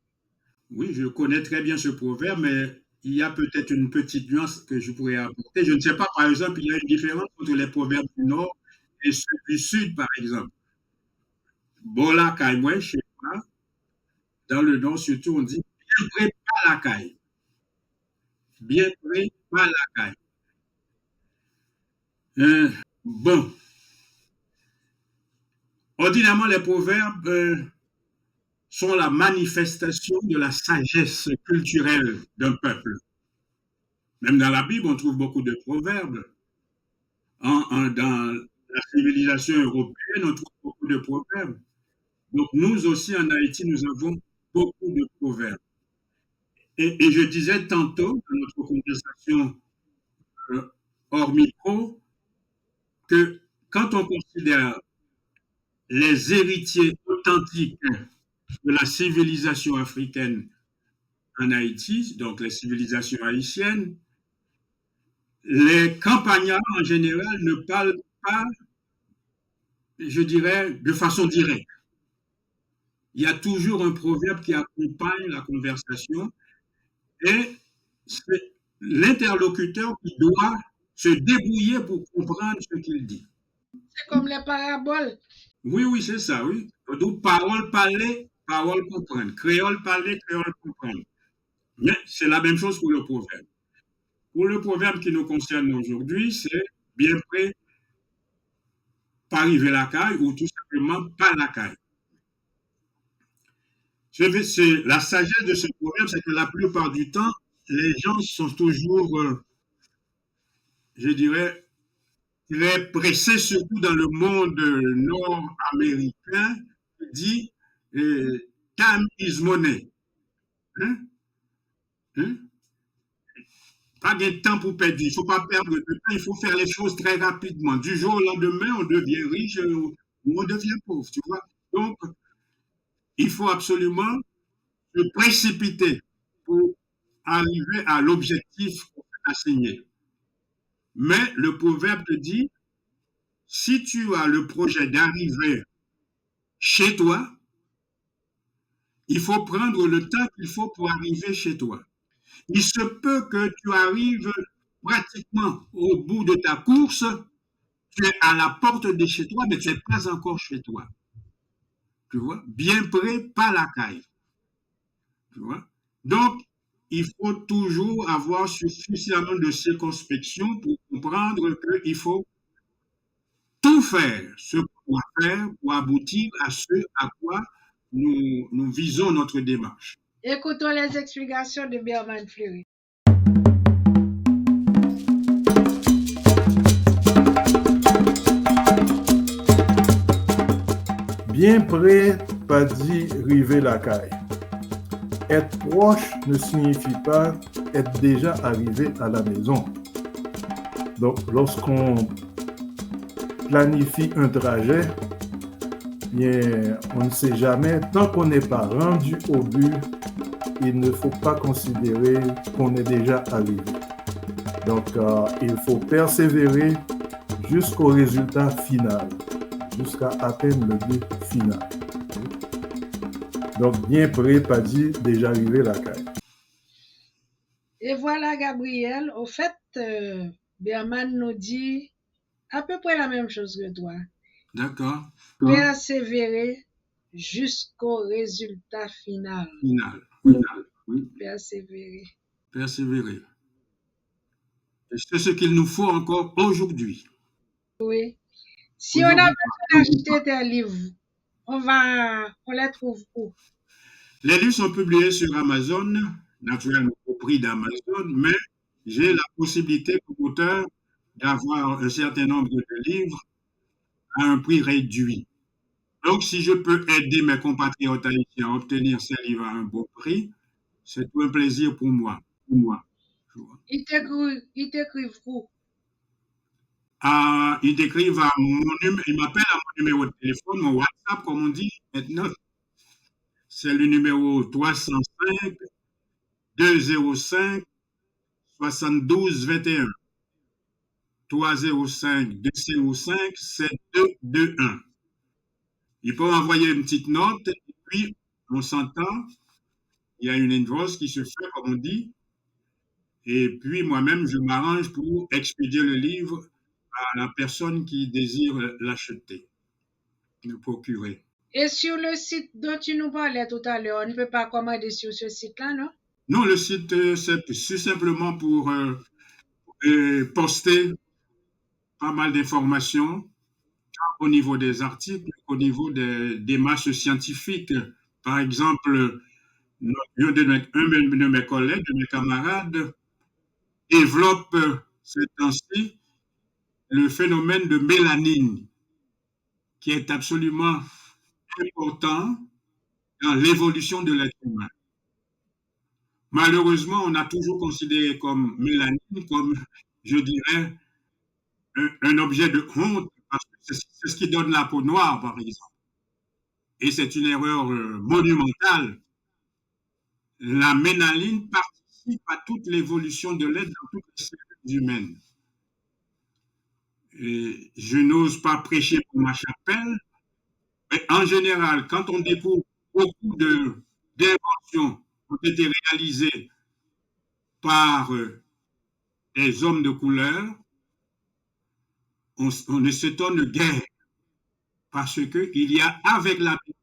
Oui, je connais très bien ce proverbe, mais il y a peut-être une petite nuance que je pourrais apporter. Je ne sais pas, par exemple, il y a une différence entre les proverbes du Nord et ceux du Sud, par exemple. Bola Kaimwe, chez moi, dans le Nord surtout, on dit bien prêt, pas la caille. Bien prêt, pas la caille. Bon. Ordinairement, les proverbes sont la manifestation de la sagesse culturelle d'un peuple. Même dans la Bible, on trouve beaucoup de proverbes. Dans la civilisation européenne, on trouve beaucoup de proverbes. Donc, nous aussi, en Haïti, nous avons beaucoup de proverbes. Et je disais tantôt, dans notre conversation hors micro, que quand on considère les héritiers authentiques de la civilisation africaine en Haïti, donc les civilisations haïtiennes, les campagnards en général ne parlent pas, je dirais, de façon directe. Il y a toujours un proverbe qui accompagne la conversation et c'est l'interlocuteur qui doit se débrouiller pour comprendre ce qu'il dit. C'est comme les paraboles. Oui, c'est ça, oui. Donc, parole parlée, parole comprendre. Créole parler, créole comprendre. Mais c'est la même chose pour le proverbe. Pour le proverbe qui nous concerne aujourd'hui, c'est bien prêt, pas arriver la caille ou tout simplement pas la caille. La sagesse de ce proverbe, c'est que la plupart du temps, les gens sont toujours, je dirais, très pressés, surtout dans le monde nord-américain, qui dit time is money. Pas de temps pour perdre. Il ne faut pas perdre de temps, il faut faire les choses très rapidement. Du jour au lendemain, on devient riche ou on devient pauvre, tu vois. Donc, il faut absolument se précipiter pour arriver à l'objectif qu'on s'est assigné. Mais le proverbe te dit, si tu as le projet d'arriver chez toi, il faut prendre le temps qu'il faut pour arriver chez toi. Il se peut que tu arrives pratiquement au bout de ta course, tu es à la porte de chez toi, mais tu n'es pas encore chez toi. Tu vois? Bien près, pas la caille. Tu vois? Donc, il faut toujours avoir suffisamment de circonspection pour comprendre qu'il faut tout faire ce qu'on doit faire pour aboutir à ce à quoi nous visons notre démarche. Écoutons les explications de Berman Fleury. Bien près, pas dit river la caille. Être proche ne signifie pas être déjà arrivé à la maison. Donc, lorsqu'on planifie un trajet, bien, on ne sait jamais, tant qu'on n'est pas rendu au but, il ne faut pas considérer qu'on est déjà arrivé. Donc, il faut persévérer jusqu'au résultat final, jusqu'à atteindre le but final. Donc, bien prêt, pas dit, déjà arrivé la caille. Et voilà, Gabriel. Au fait, Berman nous dit à peu près la même chose que toi. D'accord. Persévérer jusqu'au résultat final. Final. Oui. Persévérer. Persévérer. Et c'est ce qu'il nous faut encore aujourd'hui. Oui. Si on a besoin d'acheter tes livres, on les trouve où? Les livres sont publiés sur Amazon, naturellement au prix d'Amazon, mais j'ai la possibilité comme auteur d'avoir un certain nombre de livres à un prix réduit. Donc, si je peux aider mes compatriotes haïtiens à obtenir ces livres à un bon prix, c'est tout un plaisir pour moi. Ils t'écrivent où? Ils m'appellent à mon numéro de téléphone, mon WhatsApp, comme on dit maintenant. C'est le numéro 305 205 72 21. 305 205 7221. Il peut envoyer une petite note et puis on s'entend. Il y a une invoice qui se fait, comme on dit. Et puis moi-même, je m'arrange pour expédier le livre à la personne qui désire l'acheter, le procurer. Et sur le site dont tu nous parlais tout à l'heure, on ne peut pas commander sur ce site-là, non? Non, le site, c'est simplement pour poster pas mal d'informations au niveau des articles, au niveau des démarches scientifiques. Par exemple, un de mes collègues, de mes camarades, développe ces temps-ci le phénomène de mélanine, qui est absolument important dans l'évolution de l'être humain. Malheureusement, on a toujours considéré comme mélanine, comme, je dirais, un objet de honte, parce que c'est ce qui donne la peau noire, par exemple. Et c'est une erreur monumentale. La mélanine participe à toute l'évolution de l'être dans toutes les cellules humaines. Et je n'ose pas prêcher pour ma chapelle, mais en général, quand on découvre beaucoup d'inventions qui ont été réalisées par des hommes de couleur, on ne s'étonne guère, parce qu'il y a avec la vie,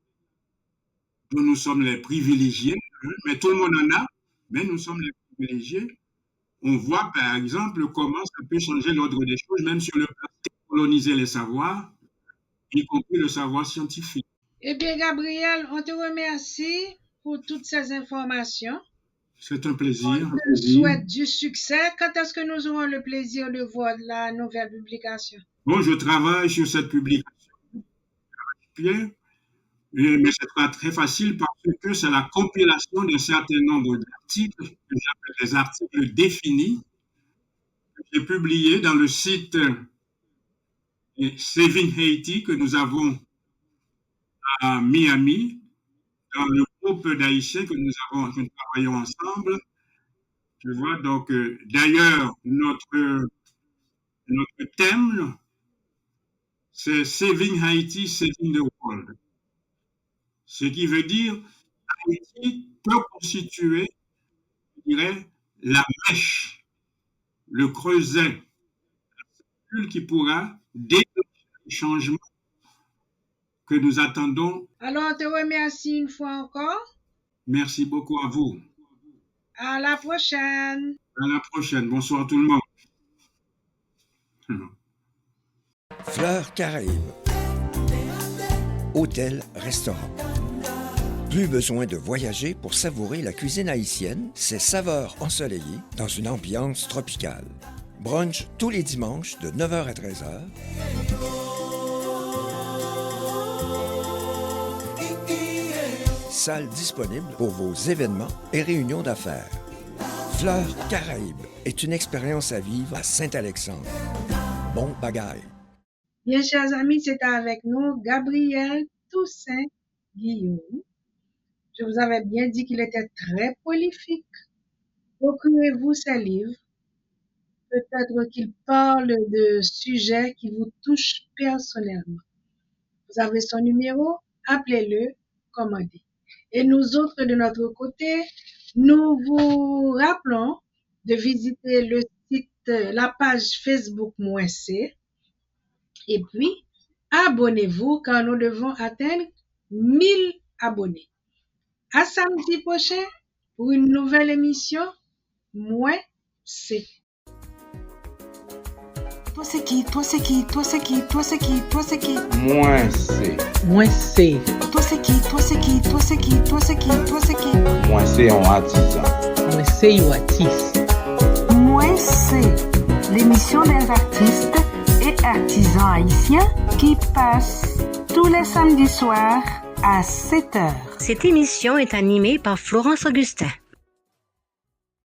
nous sommes les privilégiés, mais tout le monde en a, mais nous sommes les privilégiés. On voit par exemple comment ça peut changer l'ordre des choses, même sur le plan de coloniser les savoirs, y compris le savoir scientifique. Eh bien, Gabriel, on te remercie pour toutes ces informations. C'est un plaisir. On te souhaite du succès. Quand est-ce que nous aurons le plaisir de voir la nouvelle publication? Bon, je travaille sur cette publication, mais ce sera très facile parce que c'est la compilation d'un certain nombre d'articles, que j'appelle des articles définis, que j'ai publiés dans le site Saving Haiti que nous avons à Miami, dans le groupe d'Haïtiens que nous travaillons ensemble. Tu vois, donc, d'ailleurs, notre thème, c'est Saving Haiti, Saving the World. Ce qui veut dire Haïti peut constituer, je dirais, la mèche, le creuset, la cellule qui pourra déclencher le changement que nous attendons. Alors, on te remercie une fois encore. Merci beaucoup à vous. À la prochaine. À la prochaine. Bonsoir tout le monde. Fleurs Caraïbes. Hôtel, restaurant. Plus besoin de voyager pour savourer la cuisine haïtienne, ses saveurs ensoleillées dans une ambiance tropicale. Brunch tous les dimanches de 9h à 13h. Salle disponible pour vos événements et réunions d'affaires. Fleurs Caraïbes est une expérience à vivre à Saint-Alexandre. Bon bagaille. Bien, chers amis, c'est avec nous Gabriel Toussaint Guillaume. Je vous avais bien dit qu'il était très prolifique. Procurez-vous ses livres. Peut-être qu'il parle de sujets qui vous touchent personnellement. Vous avez son numéro, appelez-le, commandez. Et nous autres, de notre côté, nous vous rappelons de visiter le site, la page Facebook -C. Et puis, abonnez-vous car nous devons atteindre 1000 abonnés. À samedi prochain pour une nouvelle émission -C. Toi c'est qui? Toi c'est qui? Toi c'est qui? Toi c'est qui? Toi c'est qui? Moins C. Moins C. Toi c'est qui? Toi c'est qui? Toi c'est qui? Toi c'est qui? Toi c'est qui? Moins C en artisan. Moins C ou artiste. Moins C, l'émission des artistes et artisans haïtiens qui passe tous les samedis soirs à 7h. Cette émission est animée par Florence Augustin.